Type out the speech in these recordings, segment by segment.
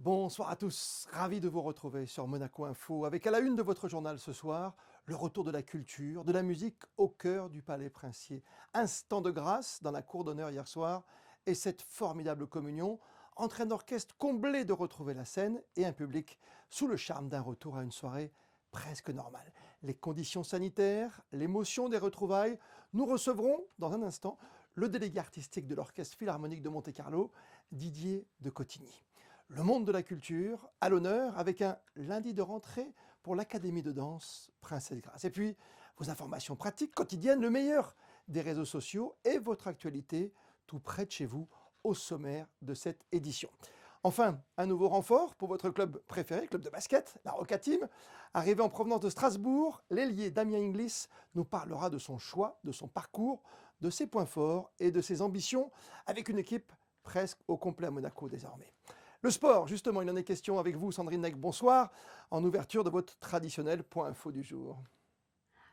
Bonsoir à tous, ravi de vous retrouver sur Monaco Info avec à la une de votre journal ce soir, le retour de la culture, de la musique au cœur du Palais Princier. Instant de grâce dans la cour d'honneur hier soir et cette formidable communion entre un orchestre comblé de retrouver la scène et un public sous le charme d'un retour à une soirée presque normale. Les conditions sanitaires, l'émotion des retrouvailles, nous recevrons dans un instant le délégué artistique de l'Orchestre Philharmonique de Monte-Carlo, Didier de Cotigny. Le monde de la culture à l'honneur avec un lundi de rentrée pour l'Académie de danse Princesse Grace. Et puis, vos informations pratiques quotidiennes, le meilleur des réseaux sociaux et votre actualité tout près de chez vous au sommaire de cette édition. Enfin, un nouveau renfort pour votre club préféré, club de basket, la Roca Team. Arrivé en provenance de Strasbourg, l'ailier Damien Inglis nous parlera de son choix, de son parcours, de ses points forts et de ses ambitions avec une équipe presque au complet à Monaco désormais. Le sport, justement, il en est question avec vous, Sandrine Neck. Bonsoir, en ouverture de votre traditionnel point info du jour.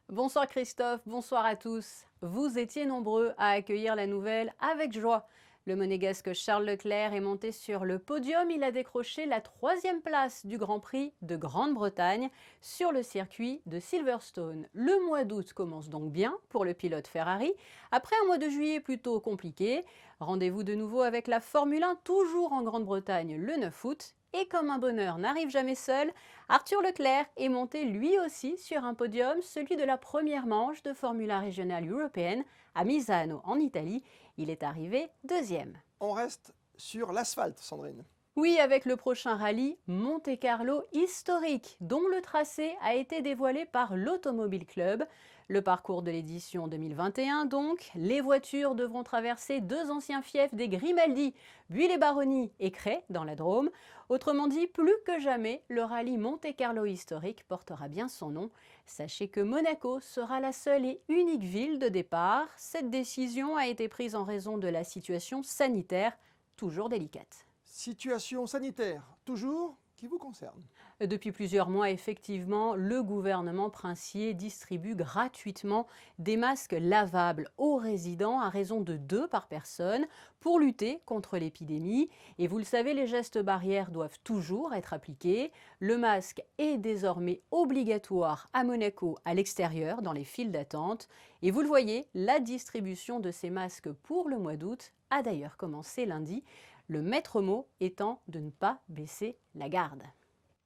Bonsoir Christophe, bonsoir à tous. Vous étiez nombreux à accueillir la nouvelle avec joie. Le monégasque Charles Leclerc est monté sur le podium. Il a décroché la 3e place du Grand Prix de Grande-Bretagne sur le circuit de Silverstone. Le mois d'août commence donc bien pour le pilote Ferrari. Après un mois de juillet plutôt compliqué, rendez-vous de nouveau avec la Formule 1, toujours en Grande-Bretagne le 9 août. Et comme un bonheur n'arrive jamais seul, Arthur Leclerc est monté lui aussi sur un podium, celui de la première manche de Formula régionale européenne à Misano en Italie. Il est arrivé 2e. On reste sur l'asphalte, Sandrine. Oui, avec le prochain rallye Monte-Carlo historique, dont le tracé a été dévoilé par l'Automobile Club. Le parcours de l'édition 2021 donc, les voitures devront traverser 2 anciens fiefs des Grimaldi, Buis-les-Baronnies et Cray dans la Drôme. Autrement dit, plus que jamais, le rallye Monte-Carlo historique portera bien son nom. Sachez que Monaco sera la seule et unique ville de départ. Cette décision a été prise en raison de la situation sanitaire, toujours délicate. Situation sanitaire, toujours, qui vous concerne. Depuis plusieurs mois, effectivement, le gouvernement princier distribue gratuitement des masques lavables aux résidents à raison de 2 par personne pour lutter contre l'épidémie. Et vous le savez, les gestes barrières doivent toujours être appliqués. Le masque est désormais obligatoire à Monaco à l'extérieur, dans les files d'attente. Et vous le voyez, la distribution de ces masques pour le mois d'août a d'ailleurs commencé lundi. Le maître mot étant de ne pas baisser la garde.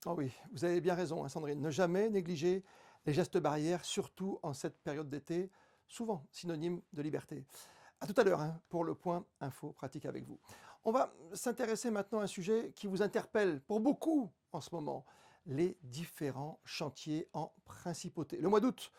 Oh oui, vous avez bien raison, hein, Sandrine. Ne jamais négliger les gestes barrières, surtout en cette période d'été, souvent synonyme de liberté. À tout à l'heure pour le point info pratique avec vous. On va s'intéresser maintenant à un sujet qui vous interpelle pour beaucoup en ce moment, les différents chantiers en principauté. Le mois d'août,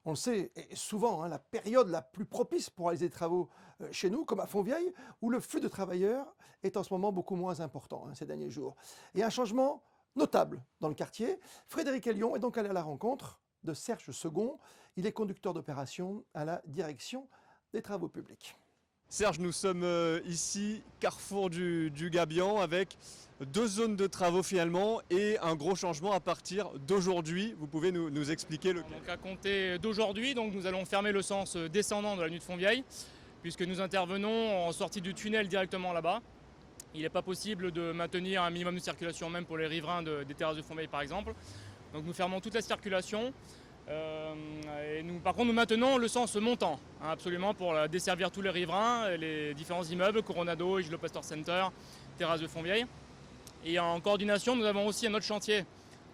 on le sait, est souvent la période la plus propice pour réaliser des travaux chez nous, comme à Fontvieille, où le flux de travailleurs est en ce moment beaucoup moins important ces derniers jours. Et un changement notable dans le quartier. Frédéric Elion est donc allé à la rencontre de Serge Second. Il est conducteur d'opération à la direction des travaux publics. Serge, nous sommes ici, carrefour du Gabian, avec 2 zones de travaux finalement et un gros changement à partir d'aujourd'hui. Vous pouvez nous expliquer lequel? Donc à compter d'aujourd'hui, nous allons fermer le sens descendant de la nuit de Fontvieille, puisque nous intervenons en sortie du tunnel directement là-bas. Il n'est pas possible de maintenir un minimum de circulation même pour les riverains des terrasses de Fontvieille par exemple. Donc nous fermons toute la circulation. Par contre, nous maintenons le sens montant, absolument, pour desservir tous les riverains, les différents immeubles, Coronado, Iglo Pastor Center, terrasse de Fontvieille. Et en coordination, nous avons aussi un autre chantier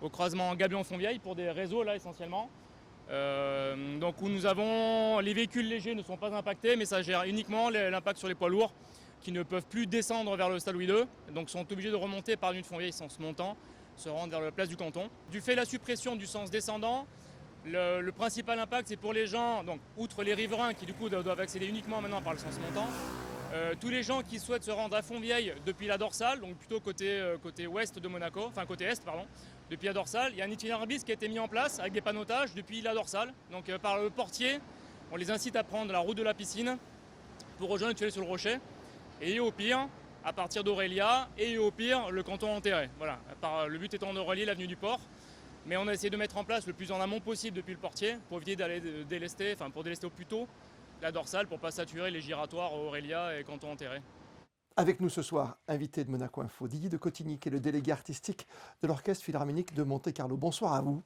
au croisement Gabion-Fontvieille pour des réseaux là essentiellement. Donc où nous avons, les véhicules légers ne sont pas impactés, mais ça gère uniquement l'impact sur les poids lourds qui ne peuvent plus descendre vers le stade Louis II, donc sont obligés de remonter par la nuit de Fontvieille sens montant, se rendre vers la place du canton. Du fait de la suppression du sens descendant, le principal impact, c'est pour les gens, donc outre les riverains qui du coup doivent accéder uniquement maintenant par le sens montant, tous les gens qui souhaitent se rendre à Fontvieille depuis la dorsale, donc plutôt côté ouest de Monaco, enfin côté est pardon, depuis la dorsale, il y a un itinéraire bis qui a été mis en place avec des panneautages depuis la dorsale. Donc par le portier, on les incite à prendre la route de la piscine pour rejoindre le tunnel sur le rocher, et au pire, à partir d'Aurélia, et au pire, le canton enterré. Voilà, le but étant de relier l'avenue du Port. Mais on a essayé de mettre en place le plus en amont possible depuis le portier pour éviter d'aller pour délester au plus tôt la dorsale pour ne pas saturer les giratoires Aurélia et Canton enterré. Avec nous ce soir, invité de Monaco Info, Didier de Cotigny, qui est le délégué artistique de l'Orchestre Philharmonique de Monte-Carlo. Bonsoir à vous.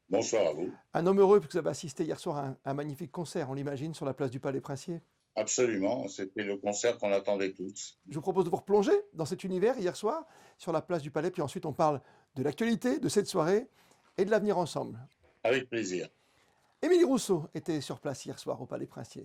Bonsoir à vous. Un homme heureux, puisque vous avez assisté hier soir à un magnifique concert, on l'imagine, sur la place du Palais Princier. Absolument, c'était le concert qu'on attendait tous. Je vous propose de vous replonger dans cet univers hier soir, sur la place du Palais, puis ensuite on parle de l'actualité de cette soirée et de l'avenir ensemble. Avec plaisir. Émilie Rousseau était sur place hier soir au Palais Princier.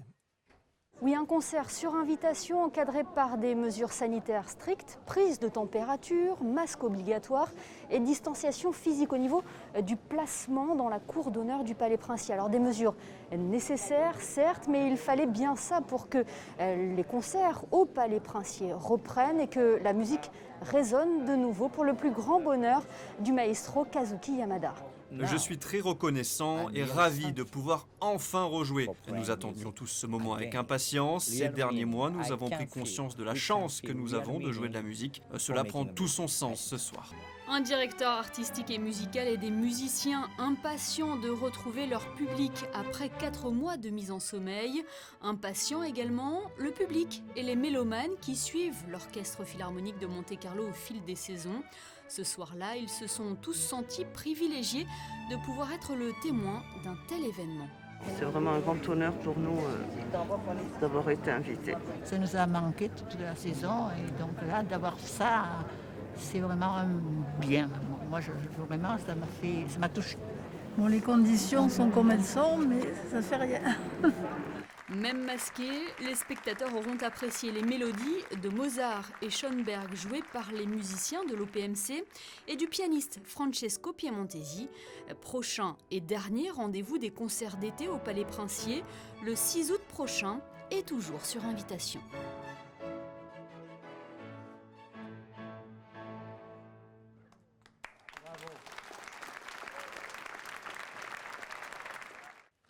Oui, un concert sur invitation encadré par des mesures sanitaires strictes, prise de température, masque obligatoire et distanciation physique au niveau du placement dans la cour d'honneur du Palais Princier. Alors des mesures nécessaires, certes, mais il fallait bien ça pour que les concerts au Palais Princier reprennent et que la musique résonne de nouveau pour le plus grand bonheur du maestro Kazuki Yamada. Je suis très reconnaissant et ravi de pouvoir enfin rejouer. Nous attendions tous ce moment avec impatience. Ces derniers mois, nous avons pris conscience de la chance que nous avons de jouer de la musique. Cela prend tout son sens ce soir. Un directeur artistique et musical et des musiciens impatients de retrouver leur public après 4 mois de mise en sommeil. Impatients également le public et les mélomanes qui suivent l'Orchestre Philharmonique de Monte-Carlo au fil des saisons. Ce soir-là, ils se sont tous sentis privilégiés de pouvoir être le témoin d'un tel événement. C'est vraiment un grand honneur pour nous d'avoir été invités. Ça nous a manqué toute la saison et donc là, d'avoir ça, c'est vraiment bien. Moi, vraiment, ça m'a touché. Bon, les conditions sont comme elles sont, mais ça ne fait rien. Même masqués, les spectateurs auront apprécié les mélodies de Mozart et Schoenberg jouées par les musiciens de l'OPMC et du pianiste Francesco Piemontesi. Prochain et dernier rendez-vous des concerts d'été au Palais Princier, le 6 août prochain et toujours sur invitation.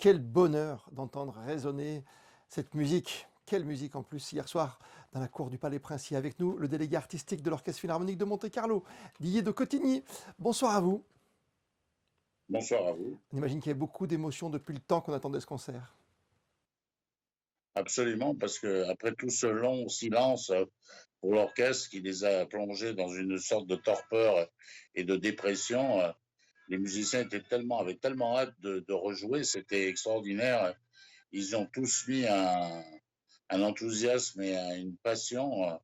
Quel bonheur d'entendre résonner cette musique. Quelle musique en plus hier soir dans la cour du Palais Princier. Avec nous, le délégué artistique de l'Orchestre Philharmonique de Monte-Carlo, Didier de Cotigny. Bonsoir à vous. Bonsoir à vous. On imagine qu'il y a beaucoup d'émotions depuis le temps qu'on attendait ce concert. Absolument, parce qu'après tout ce long silence pour l'orchestre qui les a plongés dans une sorte de torpeur et de dépression, les musiciens avaient tellement hâte de rejouer, c'était extraordinaire. Ils ont tous mis un enthousiasme et une passion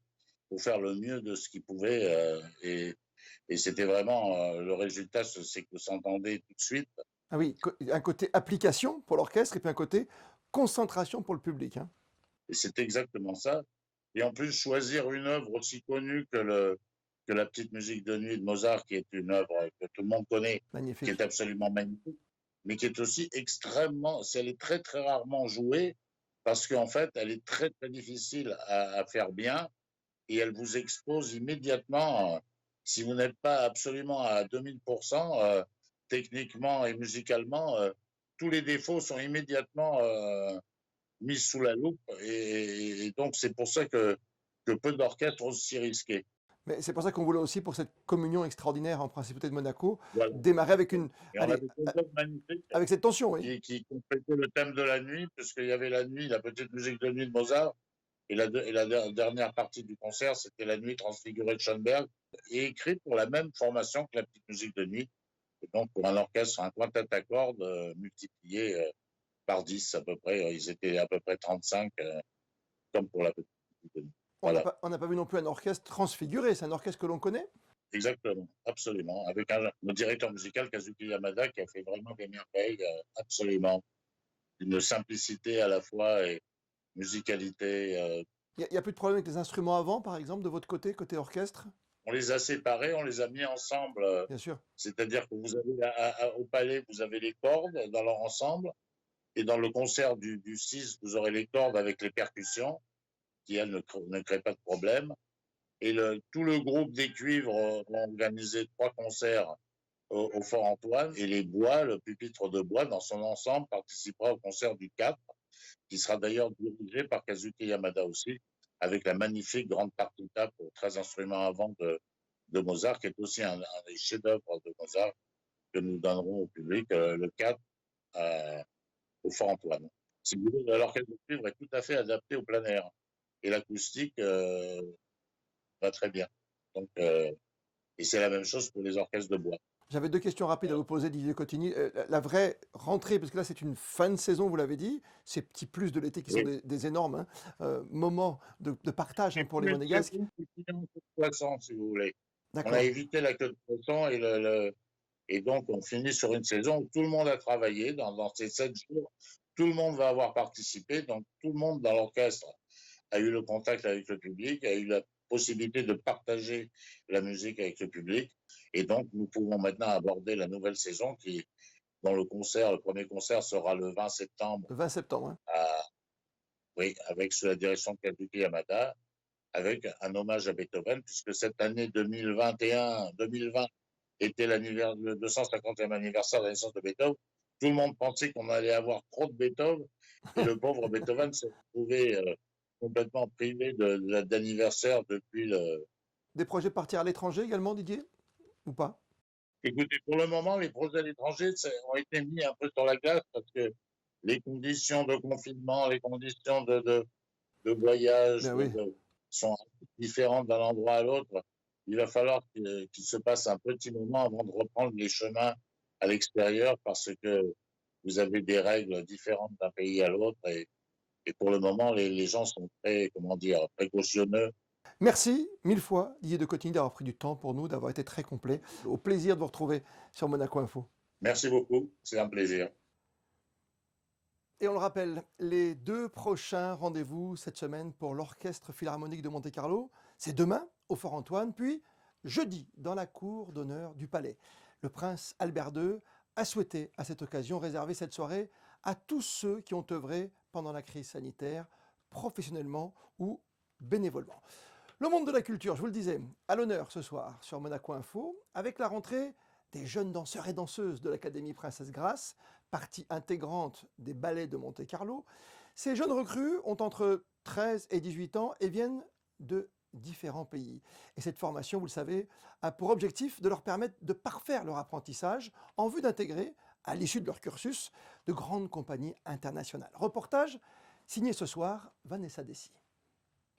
pour faire le mieux de ce qu'ils pouvaient. Et c'était vraiment, le résultat, c'est que s'entendait tout de suite. Ah oui, un côté application pour l'orchestre et puis un côté concentration pour le public. Hein. Et c'est exactement ça. Et en plus, choisir une œuvre aussi connue que la petite musique de nuit de Mozart, qui est une œuvre que tout le monde connaît, Magnifique. qui est absolument magnifique, mais qui est aussi elle est très très rarement jouée, parce qu'en fait, elle est très très difficile à faire bien, et elle vous expose immédiatement, si vous n'êtes pas absolument à 2000%, techniquement et musicalement, tous les défauts sont immédiatement mis sous la loupe, et donc c'est pour ça que peu d'orchestres osent s'y risquer. Mais c'est pour ça qu'on voulait aussi, pour cette communion extraordinaire en Principauté de Monaco, Voilà. démarrer avec avec cette tension. Oui. qui complétait le thème de la nuit, puisqu'il y avait la nuit, la petite musique de nuit de Mozart, et la dernière partie du concert, c'était la nuit transfigurée de Schoenberg, et écrit pour la même formation que la petite musique de nuit, et donc pour un orchestre, un quintet à cordes multiplié par 10 à peu près. Ils étaient à peu près 35, comme pour la petite musique de nuit. Voilà. On n'a pas vu non plus un orchestre transfiguré, c'est un orchestre que l'on connaît. Exactement, absolument. Avec notre directeur musical, Kazuki Yamada, qui a fait vraiment des merveilles, absolument. Une simplicité à la fois et musicalité. Il n'y a plus de problème avec les instruments avant, par exemple, de votre côté orchestre? On les a séparés, on les a mis ensemble. Bien sûr. C'est-à-dire que vous avez au palais, vous avez les cordes dans leur ensemble, et dans le concert du 6, vous aurez les cordes avec les percussions, qui, elles, ne créent pas de problème. Et tout le groupe des cuivres ont organisé 3 concerts au Fort Antoine. Et les bois, le pupitre de bois, dans son ensemble, participera au concert du 4, qui sera d'ailleurs dirigé par Kazuki Yamada aussi, avec la magnifique grande partita pour 13 instruments à vent de Mozart, qui est aussi un des chefs-d'œuvre de Mozart que nous donnerons au public le 4 au Fort Antoine. Si vous voulez, l'orchestre de cuivre est tout à fait adapté au plein air. Et l'acoustique va très bien. Donc, et c'est la même chose pour les orchestres de bois. J'avais 2 questions rapides à vous poser, Didier Cotigny. La vraie rentrée, parce que là, c'est une fin de saison, vous l'avez dit, ces petits plus de l'été qui sont des énormes moments de partage pour les Monégasques. Poisson, si vous voulez. On D'accord. a évité la queue de poisson et donc on finit sur une saison où tout le monde a travaillé dans ces 7 jours. Tout le monde va avoir participé, donc tout le monde dans l'orchestre a eu le contact avec le public, a eu la possibilité de partager la musique avec le public. Et donc, nous pouvons maintenant aborder la nouvelle saison dont le premier concert sera le 20 septembre. Le 20 septembre, hein. Oui, avec sous la direction de Kazuki Yamada, avec un hommage à Beethoven, puisque cette année 2020 était le 250e anniversaire de la naissance de Beethoven. Tout le monde pensait qu'on allait avoir trop de Beethoven, et le pauvre Beethoven s'est retrouvé complètement privé d'anniversaire depuis le... Des projets de partir à l'étranger également, Didier? Ou pas? Écoutez, pour le moment, les projets à l'étranger ont été mis un peu sur la glace parce que les conditions de confinement, les conditions de voyage sont différentes d'un endroit à l'autre. Il va falloir qu'il se passe un petit moment avant de reprendre les chemins à l'extérieur parce que vous avez des règles différentes d'un pays à l'autre et pour le moment, les gens sont très, précautionneux. Merci 1000 fois, Didier de Cotigny, d'avoir pris du temps pour nous, d'avoir été très complet. Au plaisir de vous retrouver sur Monaco Info. Merci beaucoup, c'est un plaisir. Et on le rappelle, les 2 prochains rendez-vous cette semaine pour l'Orchestre Philharmonique de Monte-Carlo, c'est demain au Fort Antoine, puis jeudi dans la cour d'honneur du Palais. Le prince Albert II a souhaité à cette occasion réserver cette soirée à tous ceux qui ont œuvré pendant la crise sanitaire, professionnellement ou bénévolement. Le monde de la culture, je vous le disais, à l'honneur ce soir sur Monaco Info, avec la rentrée des jeunes danseurs et danseuses de l'Académie Princesse Grace, partie intégrante des ballets de Monte-Carlo. Ces jeunes recrues ont entre 13 et 18 ans et viennent de différents pays. Et cette formation, vous le savez, a pour objectif de leur permettre de parfaire leur apprentissage en vue d'intégrer, à l'issue de leur cursus, de grandes compagnies internationales. Reportage signé ce soir Vanessa Dessy.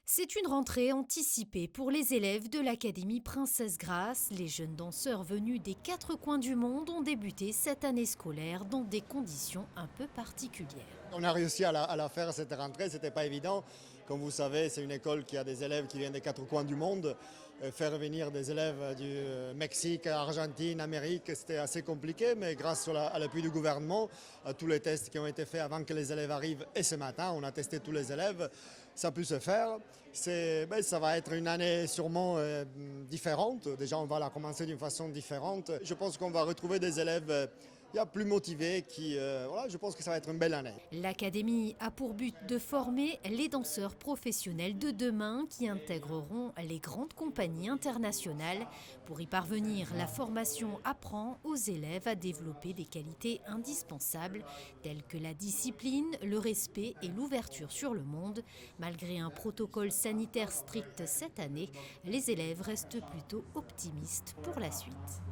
C'est une rentrée anticipée pour les élèves de l'Académie Princesse Grace. Les jeunes danseurs venus des 4 coins du monde ont débuté cette année scolaire dans des conditions un peu particulières. On a réussi à la faire cette rentrée, c'était pas évident. Comme vous savez, c'est une école qui a des élèves qui viennent des 4 coins du monde. Faire venir des élèves du Mexique, Argentine, Amérique, c'était assez compliqué, mais grâce à l'appui du gouvernement, à tous les tests qui ont été faits avant que les élèves arrivent, et ce matin, on a testé tous les élèves, ça a pu se faire. Ça va être une année sûrement différente. Déjà, on va la commencer d'une façon différente. Je pense qu'on va retrouver des élèves plus motivés je pense que ça va être une belle année. L'Académie a pour but de former les danseurs professionnels de demain qui intégreront les grandes compagnies internationales. Pour y parvenir, la formation apprend aux élèves à développer des qualités indispensables telles que la discipline, le respect et l'ouverture sur le monde. Malgré un protocole sanitaire strict cette année, les élèves restent plutôt optimistes pour la suite.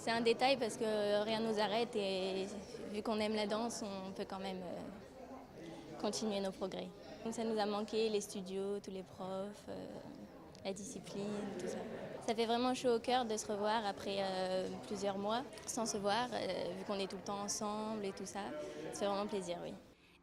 C'est un détail parce que rien ne nous arrête et vu qu'on aime la danse, on peut quand même continuer nos progrès. Donc ça nous a manqué, les studios, tous les profs, la discipline, tout ça. Ça fait vraiment chaud au cœur de se revoir après plusieurs mois sans se voir, vu qu'on est tout le temps ensemble et tout ça. Ça fait vraiment plaisir, oui.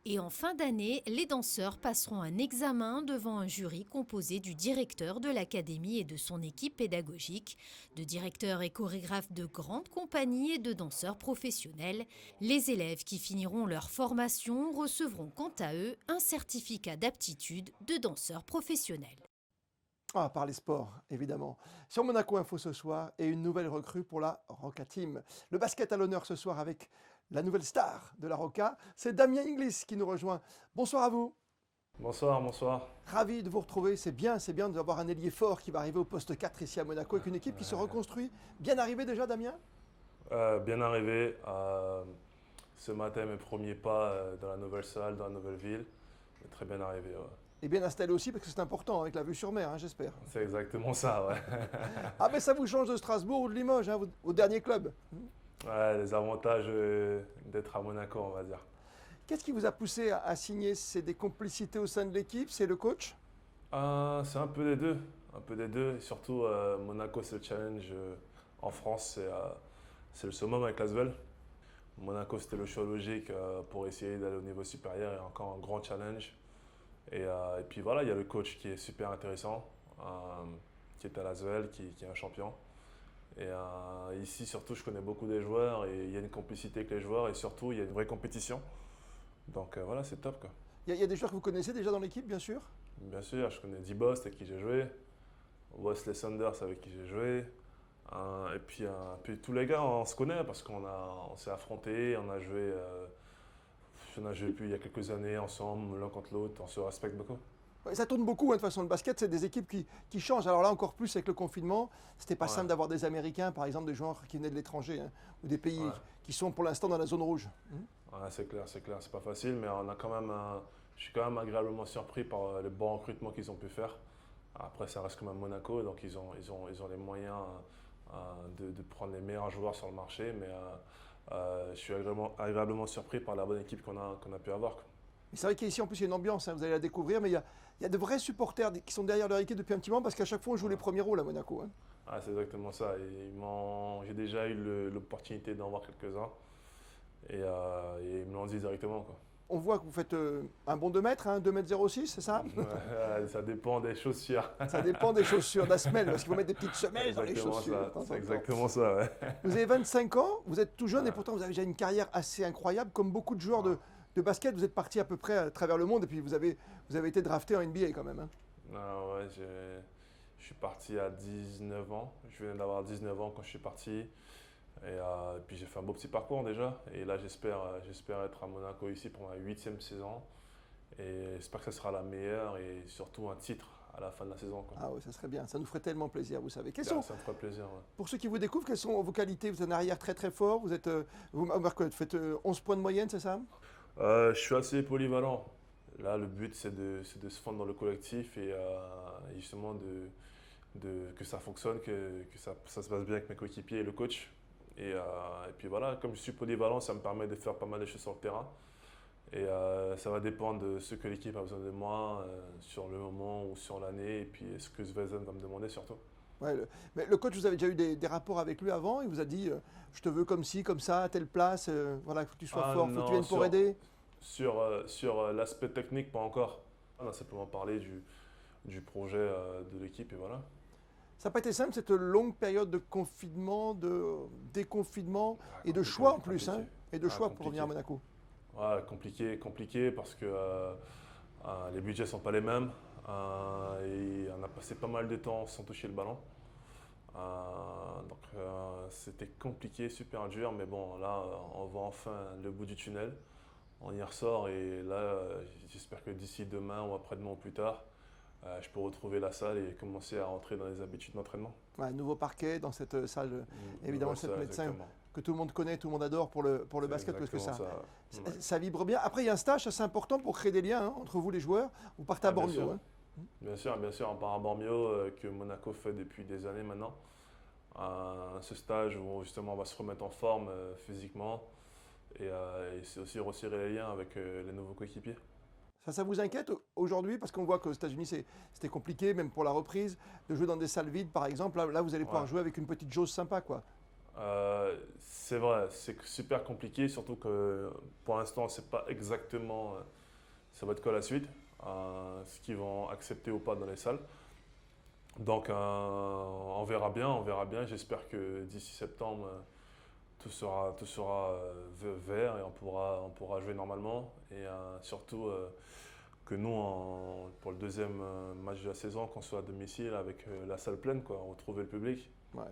Et en fin d'année, les danseurs passeront un examen devant un jury composé du directeur de l'académie et de son équipe pédagogique, de directeurs et chorégraphes de grandes compagnies et de danseurs professionnels. Les élèves qui finiront leur formation recevront quant à eux un certificat d'aptitude de danseurs professionnels. Par les sports, évidemment. Sur Monaco Info ce soir et une nouvelle recrue pour la Roca Team. Le basket à l'honneur ce soir avec la nouvelle star de la Roca, c'est Damien Inglis qui nous rejoint. Bonsoir à vous. Bonsoir, bonsoir. Ravi de vous retrouver, c'est bien d'avoir un ailier fort qui va arriver au poste 4 ici à Monaco avec une équipe qui se reconstruit. Bien arrivé déjà, Damien? Bien arrivé. Ce matin, mes premiers pas dans la nouvelle salle, dans la nouvelle ville. Très bien arrivé. Ouais. Et bien installé aussi parce que c'est important avec la vue sur mer, j'espère. C'est exactement ça, ouais. Mais ça vous change de Strasbourg ou de Limoges, au dernier club. Ouais, les avantages d'être à Monaco, on va dire. Qu'est-ce qui vous a poussé à signer? C'est des complicités au sein de l'équipe? C'est le coach? C'est un peu les deux. un peu des deux. Et surtout, Monaco, c'est le challenge. En France, c'est le summum avec l'Asvel. Monaco, c'était le choix logique pour essayer d'aller au niveau supérieur et encore un grand challenge. Et puis voilà, il y a le coach qui est super intéressant, qui est à l'Asvel, qui est un champion. Et ici, surtout, je connais beaucoup des joueurs et il y a une complicité avec les joueurs et surtout, il y a une vraie compétition. Donc voilà, c'est top, quoi. Il y a des joueurs que vous connaissez déjà dans l'équipe, bien sûr? Bien sûr, je connais D-Boss avec qui j'ai joué, Wesley Saunders avec qui j'ai joué. Et puis tous les gars, on se connaît parce qu'on s'est affrontés, on a joué il y a quelques années ensemble, l'un contre l'autre, on se respecte beaucoup. Ouais, ça tourne beaucoup, hein, de toute façon, le basket, c'est des équipes qui changent. Alors là, encore plus avec le confinement, c'était pas simple d'avoir des Américains, par exemple, des joueurs qui venaient de l'étranger, hein, ou des pays qui sont pour l'instant dans la zone rouge. Ouais, c'est clair, c'est pas facile, mais je suis quand même agréablement surpris par le bon recrutement qu'ils ont pu faire. Après, ça reste comme à Monaco, donc ils ont les moyens de prendre les meilleurs joueurs sur le marché, mais je suis agréablement surpris par la bonne équipe qu'on a pu avoir. C'est vrai qu'ici, en plus, il y a une ambiance, hein, vous allez la découvrir, mais il y a de vrais supporters qui sont derrière leur équipe depuis un petit moment, parce qu'à chaque fois, on joue les premiers rôles à Monaco. Hein. Ah, c'est exactement ça. J'ai déjà eu l'opportunité d'en voir quelques-uns, et ils me l'ont dit directement, quoi. On voit que vous faites un bon 2 mètres, hein, 2,06 m, c'est ça? Ouais, ça dépend des chaussures. Ça dépend des chaussures, de la semelle, parce qu'il faut mettre des petites semelles dans les chaussures. C'est exactement ça, ouais. Vous avez 25 ans, vous êtes tout jeune et pourtant vous avez déjà une carrière assez incroyable. Comme beaucoup de joueurs de basket, vous êtes parti à peu près à travers le monde et puis vous avez été drafté en NBA quand même. Hein. Ah ouais, je suis parti à 19 ans. Je venais d'avoir 19 ans quand je suis parti. Et puis j'ai fait un beau petit parcours déjà. Et là, j'espère être à Monaco ici pour ma 8e saison. Et j'espère que ce sera la meilleure et surtout un titre à la fin de la saison, quoi. Ah oui, ça serait bien. Ça nous ferait tellement plaisir, vous savez. Ça me ferait plaisir, ouais. Pour ceux qui vous découvrent, quelles sont vos qualités? Vous êtes un arrière très très fort. Vous faites 11 points de moyenne, c'est ça? Je suis assez polyvalent. Là, le but, c'est de se fondre dans le collectif et justement que ça fonctionne, que ça se passe bien avec mes coéquipiers et le coach. Et puis voilà, comme je suis polyvalent, ça me permet de faire pas mal de choses sur le terrain. Et ça va dépendre de ce que l'équipe a besoin de moi sur le moment ou sur l'année, et puis ce que Zvezdan va me demander surtout. Ouais, mais le coach, vous avez déjà eu des rapports avec lui avant? Il vous a dit je te veux comme ci, comme ça, à telle place, voilà, il faut que tu sois fort, il faut que tu viennes pour aider? Sur l'aspect technique, pas encore. On a simplement parlé du projet de l'équipe et voilà. Ça n'a pas été simple, cette longue période de confinement, de déconfinement et de choix en plus, hein, et de choix pour venir à Monaco. Ouais, compliqué parce que les budgets ne sont pas les mêmes et on a passé pas mal de temps sans toucher le ballon. Donc c'était compliqué, super dur, mais bon, là on voit enfin le bout du tunnel. On y ressort et là j'espère que d'ici demain ou après-demain ou plus tard, je peux retrouver la salle et commencer à rentrer dans les habitudes d'entraînement. Ouais, nouveau parquet dans cette salle, évidemment, cette médecin que tout le monde connaît, tout le monde adore pour le basket, parce que ça vibre bien. Après, il y a un stage assez important pour créer des liens, hein, entre vous les joueurs. Vous partez à Bormio. Hein. Bien sûr, on part à Bormio, que Monaco fait depuis des années maintenant. Ce stage où justement on va se remettre en forme physiquement et c'est aussi resserrer les liens avec les nouveaux coéquipiers. Ça vous inquiète aujourd'hui? Parce qu'on voit qu'aux États-Unis, c'était compliqué, même pour la reprise, de jouer dans des salles vides, par exemple. Là vous allez pouvoir jouer avec une petite jauge sympa, quoi. C'est vrai, c'est super compliqué, surtout que pour l'instant, on ne sait pas exactement ça va être quoi la suite, ce qu'ils vont accepter ou pas dans les salles. Donc on verra bien. J'espère que d'ici septembre, tout sera vert et on pourra jouer normalement. Et surtout que nous, pour le deuxième match de la saison, qu'on soit à domicile avec la salle pleine, quoi, retrouver le public. Ouais.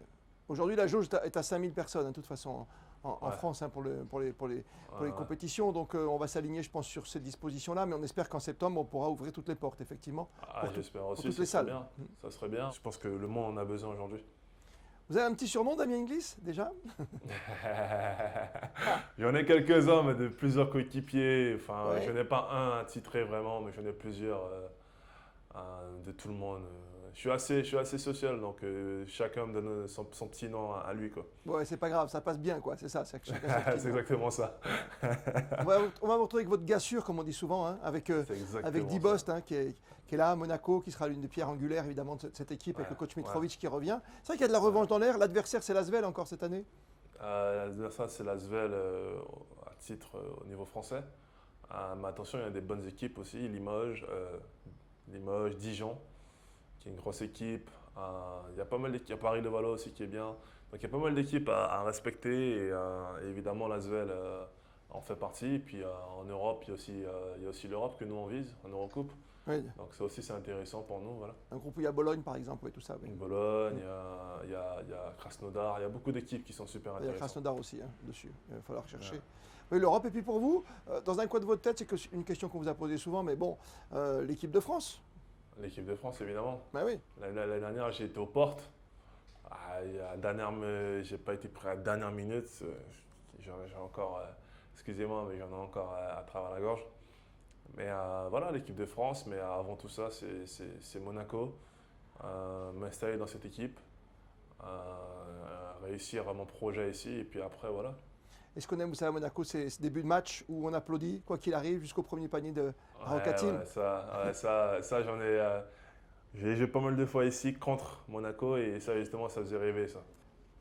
Aujourd'hui, la jauge est à 5000 personnes, hein, de toute façon, en France, hein, pour les compétitions. Donc, on va s'aligner, je pense, sur ces dispositions-là. Mais on espère qu'en septembre, on pourra ouvrir toutes les portes, effectivement. J'espère aussi, pour toutes les salles. Ça serait bien. Je pense que le monde en a besoin aujourd'hui. Vous avez un petit surnom, Damien Inglis, déjà? J'en ai quelques-uns, mais de plusieurs coéquipiers. Enfin, je n'ai pas un titré vraiment, mais j'en ai plusieurs de tout le monde. je suis assez social, donc chacun me donne son petit nom à lui, quoi. Ouais, c'est pas grave, ça passe bien, quoi. C'est ça. C'est c'est exactement ça. on va vous retrouver avec votre gars sûr, comme on dit souvent, hein, avec Dibost, hein, qui est là à Monaco, qui sera l'une des pierres angulaires, évidemment, de cette équipe, avec le coach Mitrovic qui revient. C'est vrai qu'il y a de la revanche dans l'air. L'adversaire, c'est l'Asvel encore cette année. L'adversaire, c'est l'Asvel à titre au niveau français. Mais attention, il y a des bonnes équipes aussi. Limoges, Dijon, qui est une grosse équipe. Il y a pas mal d'équipes. Il y a Paris-Levallois aussi qui est bien. Donc il y a pas mal d'équipes à respecter. Et évidemment, l'Asvel en fait partie. Et puis en Europe, il y a aussi l'Europe que nous on vise, en Eurocoupe. Oui. Donc ça aussi, c'est intéressant pour nous. Voilà. Un groupe où il y a Bologne, par exemple, et tout ça. Oui. Bologne, il y a Krasnodar. Il y a beaucoup d'équipes qui sont super intéressantes. Il y a Krasnodar aussi, hein, dessus. Il va falloir chercher. Oui, l'Europe. Et puis pour vous, dans un coin de votre tête, c'est une question qu'on vous a posée souvent, mais bon, l'équipe de France. L'équipe de France, évidemment. Bah oui. L'année dernière, j'ai été aux portes. J'ai pas été prêt à la dernière minute. J'ai encore, excusez-moi, mais j'en ai encore à travers la gorge. Mais voilà, l'équipe de France. Mais avant tout ça, c'est Monaco. M'installer dans cette équipe, réussir mon projet ici. Et puis après, voilà. Et ce qu'on aime, vous savez, à Monaco, c'est ce début de match où on applaudit, quoi qu'il arrive, jusqu'au premier panier de Roca Team. Ça j'en ai. J'ai joué pas mal de fois ici contre Monaco et ça, justement, ça faisait rêver, ça.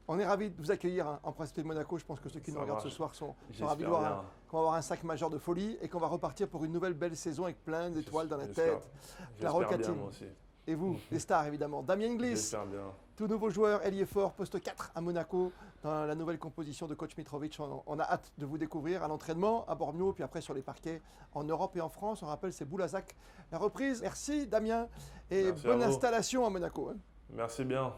On est ravis de vous accueillir en principe de Monaco. Je pense que ceux qui nous regardent ce soir sont ravis de voir qu'on va avoir un sac majeur de folie et qu'on va repartir pour une nouvelle belle saison avec plein d'étoiles dans la tête. La Roca Team. Et vous, les stars évidemment. Damien Inglis, tout nouveau joueur, ailier fort, poste 4 à Monaco, dans la nouvelle composition de coach Mitrovic. On a hâte de vous découvrir à l'entraînement, à Bormio, puis après sur les parquets en Europe et en France. On rappelle, c'est Boulazac. La reprise, merci Damien, et bonne installation à Monaco. Hein. Merci bien.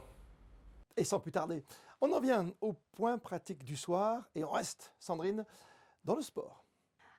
Et sans plus tarder, on en vient au point pratique du soir, et on reste, Sandrine, dans le sport.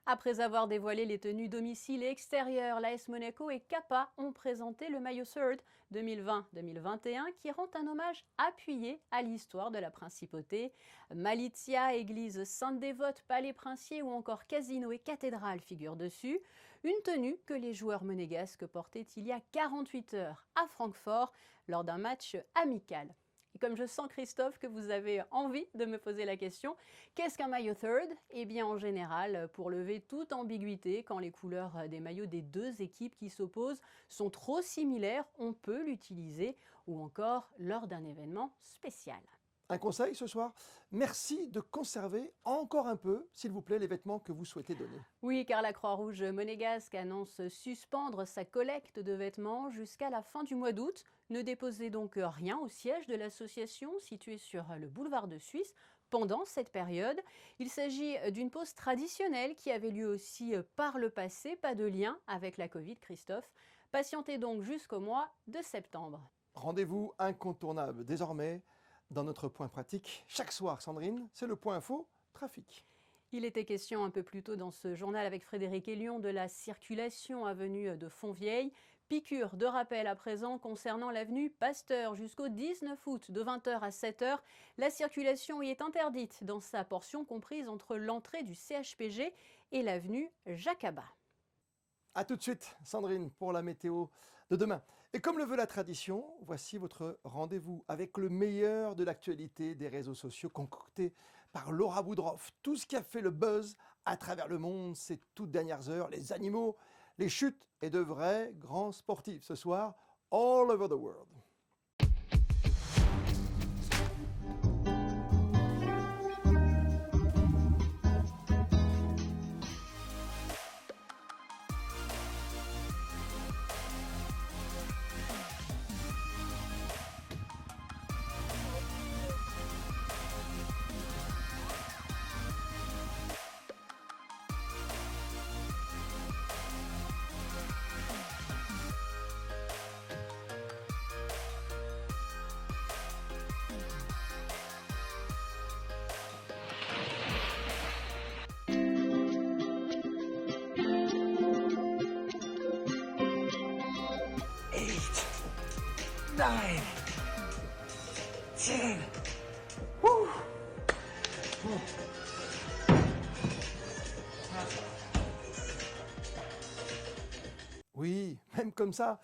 Après avoir dévoilé les tenues domicile et extérieure, l'AS Monaco et Kappa ont présenté le maillot Third 2020-2021 qui rend un hommage appuyé à l'histoire de la principauté. Malizia, église Sainte-Dévote, palais princier ou encore casino et cathédrale figurent dessus. Une tenue que les joueurs monégasques portaient il y a 48 heures à Francfort lors d'un match amical. Et comme je sens, Christophe, que vous avez envie de me poser la question, qu'est-ce qu'un maillot Third? Eh bien, en général, pour lever toute ambiguïté, quand les couleurs des maillots des deux équipes qui s'opposent sont trop similaires, on peut l'utiliser, ou encore lors d'un événement spécial. Un conseil ce soir, merci de conserver encore un peu, s'il vous plaît, les vêtements que vous souhaitez donner. Oui, car la Croix-Rouge monégasque annonce suspendre sa collecte de vêtements jusqu'à la fin du mois d'août. Ne déposez donc rien au siège de l'association situé sur le boulevard de Suisse pendant cette période. Il s'agit d'une pause traditionnelle qui avait lieu aussi par le passé, pas de lien avec la Covid, Christophe. Patientez donc jusqu'au mois de septembre. Rendez-vous incontournable désormais dans notre point pratique. Chaque soir, Sandrine, c'est le point info trafic. Il était question un peu plus tôt dans ce journal avec Frédéric Elion de la circulation avenue de Fontvieille. Piqûre de rappel à présent concernant l'avenue Pasteur jusqu'au 19 août de 20h à 7h. La circulation y est interdite dans sa portion comprise entre l'entrée du CHPG et l'avenue Jacaba. A tout de suite, Sandrine, pour la météo de demain. Et comme le veut la tradition, voici votre rendez-vous avec le meilleur de l'actualité des réseaux sociaux concocté par Laura Boudroff. Tout ce qui a fait le buzz à travers le monde ces toutes dernières heures, les animaux, les chutes et de vrais grands sportifs. Ce soir, all over the world. Nine, 10. Oui, même comme ça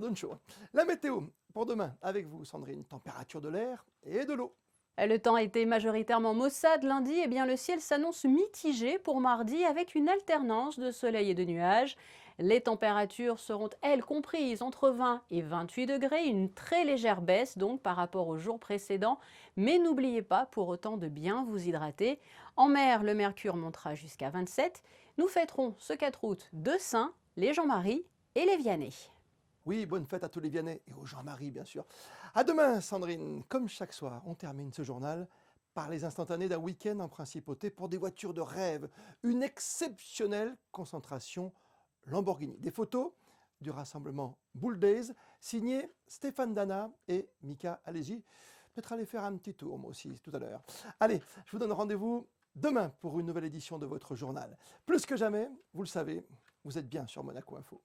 donne chaud. La météo pour demain avec vous, Sandrine. Température de l'air et de l'eau. Le temps était majoritairement maussade lundi, et bien le ciel s'annonce mitigé pour mardi avec une alternance de soleil et de nuages. Les températures seront, elles, comprises entre 20 et 28 degrés, une très légère baisse donc par rapport aux jours précédents. Mais n'oubliez pas pour autant de bien vous hydrater. En mer, le mercure montera jusqu'à 27. Nous fêterons ce 4 août de Saint, les Jean-Marie et les Vianney. Oui, bonne fête à tous les Vianney et aux Jean-Marie, bien sûr. À demain, Sandrine. Comme chaque soir, on termine ce journal par les instantanés d'un week-end en principauté pour des voitures de rêve. Une exceptionnelle concentration Lamborghini. Des photos du rassemblement Bull Days, signé Stéphane Dana et Mika Alesi. Peut-être aller faire un petit tour, moi aussi, tout à l'heure. Allez, je vous donne rendez-vous demain pour une nouvelle édition de votre journal. Plus que jamais, vous le savez, vous êtes bien sur Monaco Info.